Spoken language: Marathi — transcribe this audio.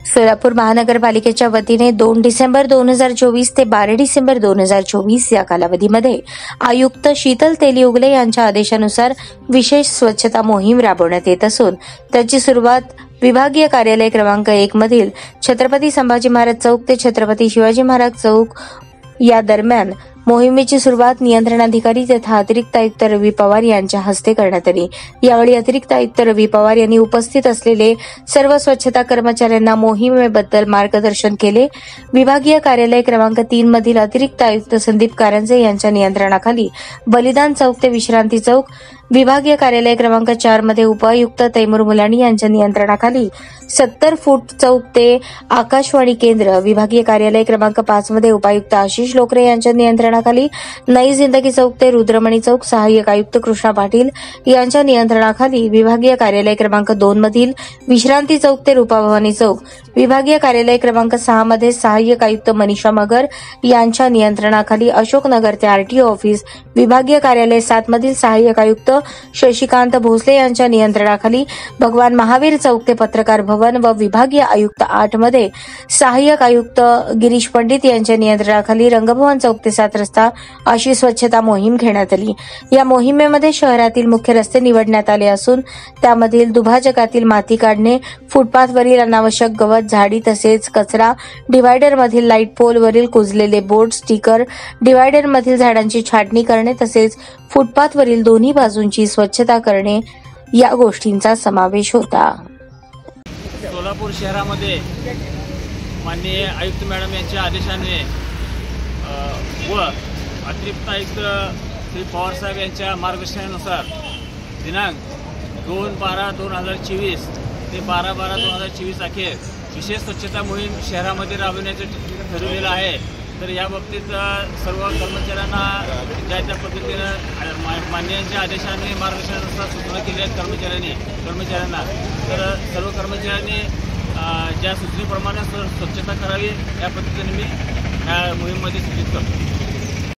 सोलापूर महानगरपालिकेच्या वतीने 2 डिसेंबर 2024 ते 12 डिसेंबर 2024 या कालावधीमध्ये आयुक्त शीतल तेलीउगले यांच्या आदेशानुसार विशेष स्वच्छता मोहीम राबवण्यात येत असून त्याची सुरुवात विभागीय कार्यालय क्रमांक 1 मधील छत्रपती संभाजी महाराज चौक ते छत्रपती शिवाजी महाराज चौक या दरम्यान मोहिमेची सुरुवात नियंत्रणाधिकारी तथा अतिरिक्त आयुक्त रवी पवार यांच्या हस्ते करण्यात आली। यावेळी अतिरिक्त आयुक्त रवी पवार यांनी उपस्थित असलेले सर्व स्वच्छता कर्मचाऱ्यांना मोहिमेबद्दल मार्गदर्शन केले। विभागीय कार्यालय क्रमांक 3 मधील अतिरिक्त आयुक्त संदीप कारंजे यांच्या नियंत्रणाखाली बलिदान चौक ते विश्रांती चौक, विभागीय कार्यालय क्रमांक 4 मध्ये उपायुक्त तैमूर मुलानी यांच्या नियंत्रणाखाली 70 फूट चौक ते आकाशवाणी केंद्र, विभागीय कार्यालय क्रमांक 5 मध्ये उपायुक्त आशिष लोकरे यांच्या नियंत्रणाखाली नई जिंदगी चौक ते रुद्रमणी चौक, सहाय्यक आयुक्त कृष्णा पाटील यांच्या नियंत्रणाखाली विभागीय कार्यालय क्रमांक 2 मधील विश्रांती चौक ते रूपाभवानी चौक, विभागीय कार्यालय क्रमांक 6 मध्ये सहाय्यक आयुक्त मनीषा मगर यांच्या नियंत्रणाखाली अशोकनगर ते आरटीओ ऑफिस, विभागीय कार्यालय 7 मधील सहाय्यक आयुक्त शशिकांत भोसले यांच्या नियंत्रणाखाली भगवान महावीर चौक ते पत्रकार भवन व विभागीय आयुक्त 8 मध्ये सहाय्यक आयुक्त गिरीश पंडित यांच्या नियंत्रणाखाली रंगभवन चौक ते 7 रस्ता अशी स्वच्छता मोहीम घेण्यात आली। या मोहिमेमध्ये शहरातील मुख्य रस्ते निवडण्यात आले असून त्यामधील दुभाजकातील माती काढणे, फुटपाथवरील अनावश्यक गवत, झाडी तसेच कचरा, डिव्हायडरमधील लाईट पोलवरील कुजलेले बोर्ड, स्टिकर, डिव्हायडरमधील झाडांची छाटणी करणे तसेच फुटपाथवरील दोन्ही बाजूंची स्वच्छता करणे या गोष्टींचा समावेश होता। सोलापूर शहरामध्ये माननीय आयुक्त मॅडम यांच्या आदेशाने व अतिरिक्त आयुक्त श्री पवार साहेब यांच्या मार्गदर्शनानुसार दिनांक 2/12/2024 ते 12/12/2024 अखेर विशेष स्वच्छता मोहीम शहरामध्ये राबविण्याचे ठरवलेलं आहे। तर या बाबतीत सर्व कर्मचाऱ्यांना ज्या त्या पद्धतीनं मान्यांच्या आदेशाने मार्गदर्शनानुसार सूचना केल्या आहेत कर्मचाऱ्यांना तर सर्व कर्मचाऱ्यांनी ज्या सूचनेप्रमाणे स्वच्छता करावी या पद्धतीने मी या मोहीममध्ये सूचित करतो।